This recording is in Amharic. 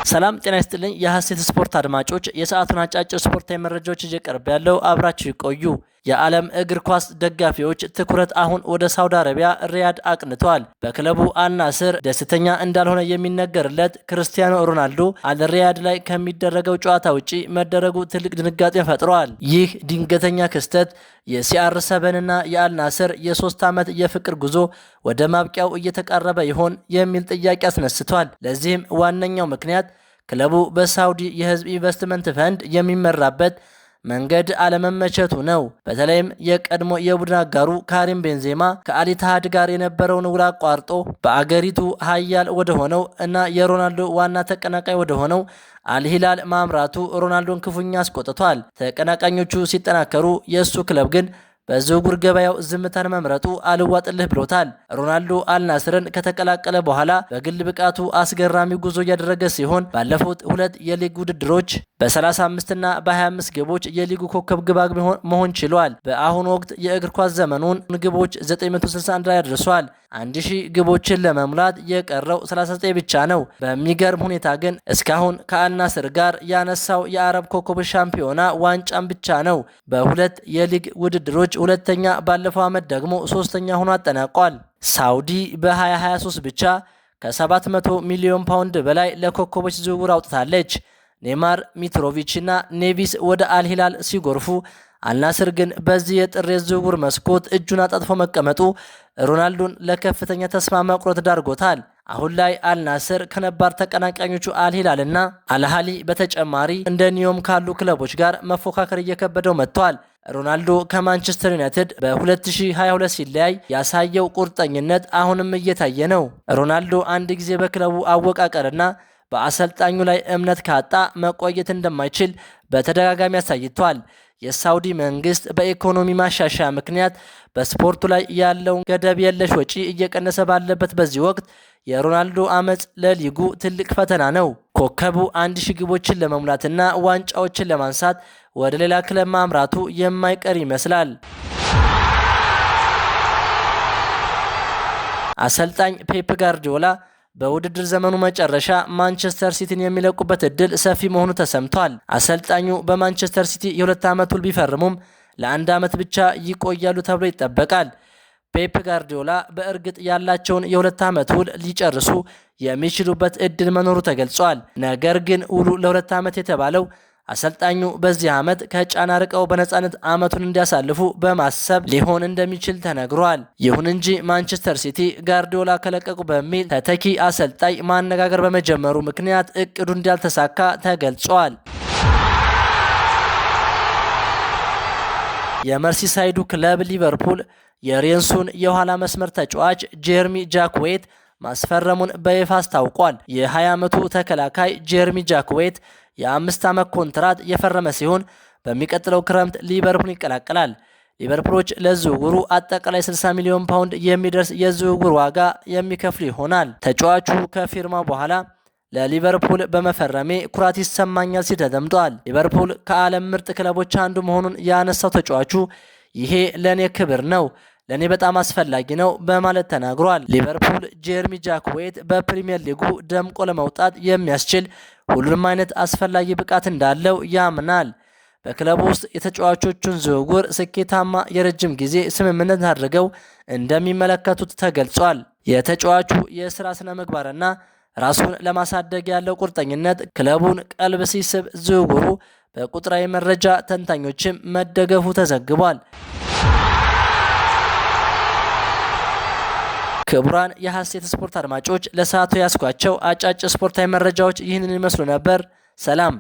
ሰላም ጤና ይስጥልኝ የሐሴት ስፖርት አድማጮች የሰዓቱን አጫጭር ስፖርታዊ መረጃዎች እየቀርብ ያለው አብራችሁ ይቆዩ። የዓለም እግር ኳስ ደጋፊዎች ትኩረት አሁን ወደ ሳውዲ አረቢያ ሪያድ አቅንቷል። በክለቡ አልናስር ደስተኛ እንዳልሆነ የሚነገርለት ክርስቲያኖ ሮናልዶ አልሪያድ ላይ ከሚደረገው ጨዋታ ውጪ መደረጉ ትልቅ ድንጋጤ ፈጥሯል። ይህ ድንገተኛ ክስተት የሲአር7ና የአልናስር የ3 ዓመት የፍቅር ጉዞ ወደ ማብቂያው እየተቃረበ ይሆን የሚል ጥያቄ አስነስቷል። ለዚህም ዋነኛው ምክንያት ክለቡ በሳውዲ የህዝብ ኢንቨስትመንት ፈንድ የሚመራበት መንገድ አለመመቸቱ ነው። በተለይም የቀድሞ የቡድን አጋሩ ካሪም ቤንዜማ ከአሊታሃድ ጋር የነበረውን ውል አቋርጦ በአገሪቱ ሀያል ወደሆነው እና የሮናልዶ ዋና ተቀናቃይ ወደሆነው አልሂላል ማምራቱ ሮናልዶን ክፉኛ አስቆጥቷል። ተቀናቃኞቹ ሲጠናከሩ የእሱ ክለብ ግን በዝውውር ገበያው ዝምታን መምረጡ አልዋጥልህ ብሎታል። ሮናልዶ አልናስርን ከተቀላቀለ በኋላ በግል ብቃቱ አስገራሚ ጉዞ እያደረገ ሲሆን ባለፉት 2 የሊግ ውድድሮች በ35 እና በ25 ግቦች የሊጉ ኮከብ ግብ መሆን ችሏል። በአሁኑ ወቅት የእግር ኳስ ዘመኑን ግቦች 961 ላይ አድርሷል። 1000 ግቦችን ለመሙላት የቀረው 39 ብቻ ነው። በሚገርም ሁኔታ ግን እስካሁን ከአልናስር ጋር ያነሳው የአረብ ኮከብ ሻምፒዮና ዋንጫን ብቻ ነው። በ2 የሊግ ውድድሮች ሁለተኛ፣ ባለፈው ዓመት ደግሞ 3ኛ ሆኖ አጠናቋል። ሳውዲ በ2023 ብቻ ከ700 ሚሊዮን ፓውንድ በላይ ለኮከቦች ዝውውር አውጥታለች። ኔማር፣ ሚትሮቪች እና ኔቪስ ወደ አልሂላል ሲጎርፉ አልናስር ግን በዚህ የጥር ዝውውር መስኮት እጁን አጣጥፎ መቀመጡ ሮናልዶን ለከፍተኛ ተስፋ መቁረጥ ዳርጎታል። አሁን ላይ አልናስር ከነባር ተቀናቃኞቹ አልሂላል እና አልሃሊ በተጨማሪ እንደ ኒዮም ካሉ ክለቦች ጋር መፎካከር እየከበደው መጥቷል። ሮናልዶ ከማንቸስተር ዩናይትድ በ2022 ሲለያይ ያሳየው ቁርጠኝነት አሁንም እየታየ ነው። ሮናልዶ አንድ ጊዜ በክለቡ አወቃቀርና በአሰልጣኙ ላይ እምነት ካጣ መቆየት እንደማይችል በተደጋጋሚ አሳይቷል። የሳውዲ መንግስት በኢኮኖሚ ማሻሻያ ምክንያት በስፖርቱ ላይ ያለውን ገደብ የለሽ ወጪ እየቀነሰ ባለበት በዚህ ወቅት የሮናልዶ አመጽ ለሊጉ ትልቅ ፈተና ነው። ኮከቡ 1000 ግቦችን ለመሙላትና ዋንጫዎችን ለማንሳት ወደ ሌላ ክለብ ማምራቱ የማይቀር ይመስላል። አሰልጣኝ ፔፕ ጋርዲዮላ በውድድር ዘመኑ መጨረሻ ማንቸስተር ሲቲን የሚለቁበት እድል ሰፊ መሆኑ ተሰምቷል። አሰልጣኙ በማንቸስተር ሲቲ የ2 ዓመት ውል ቢፈርሙም ለ1 ዓመት ብቻ ይቆያሉ ተብሎ ይጠበቃል። ፔፕ ጋርዲዮላ በእርግጥ ያላቸውን የ2 ዓመት ውል ሊጨርሱ የሚችሉበት እድል መኖሩ ተገልጿል። ነገር ግን ውሉ ለ2 ዓመት የተባለው አሰልጣኙ በዚህ ዓመት ከጫና ርቀው በነፃነት ዓመቱን እንዲያሳልፉ በማሰብ ሊሆን እንደሚችል ተነግሯል። ይሁን እንጂ ማንቸስተር ሲቲ ጋርዲዮላ ከለቀቁ በሚል ተተኪ አሰልጣኝ ማነጋገር በመጀመሩ ምክንያት እቅዱ እንዳልተሳካ ተገልጿል። የመርሲሳይዱ ክለብ ሊቨርፑል የሬንሱን የኋላ መስመር ተጫዋች ጄርሚ ጃክዌት ማስፈረሙን በይፋ አስታውቋል። የ20 ዓመቱ ተከላካይ ጄርሚ ጃክዌት የ5 ዓመት ኮንትራት የፈረመ ሲሆን በሚቀጥለው ክረምት ሊቨርፑል ይቀላቀላል። ሊቨርፑሎች ለዝውውሩ አጠቃላይ 60 ሚሊዮን ፓውንድ የሚደርስ የዝውውር ዋጋ የሚከፍሉ ይሆናል። ተጫዋቹ ከፊርማው በኋላ ለሊቨርፑል በመፈረሜ ኩራት ይሰማኛል ሲል ተደምጧል። ሊቨርፑል ከዓለም ምርጥ ክለቦች አንዱ መሆኑን ያነሳው ተጫዋቹ ይሄ ለኔ ክብር ነው፣ ለኔ በጣም አስፈላጊ ነው በማለት ተናግሯል። ሊቨርፑል ጄርሚ ጃክዌት በፕሪሚየር ሊጉ ደምቆ ለመውጣት የሚያስችል ሁሉንም አይነት አስፈላጊ ብቃት እንዳለው ያምናል። በክለቡ ውስጥ የተጫዋቾቹን ዝውውር ስኬታማ የረጅም ጊዜ ስምምነት አድርገው እንደሚመለከቱት ተገልጿል። የተጫዋቹ የሥራ ስነ ምግባርና ራሱን ለማሳደግ ያለው ቁርጠኝነት ክለቡን ቀልብ ሲስብ ዝውውሩ በቁጥራዊ መረጃ ተንታኞችም መደገፉ ተዘግቧል። ክቡራን የሐሴት ስፖርት አድማጮች ለሰዓቱ ያስኳቸው አጫጭር ስፖርታዊ መረጃዎች ይህንን ይመስሉ ነበር። ሰላም።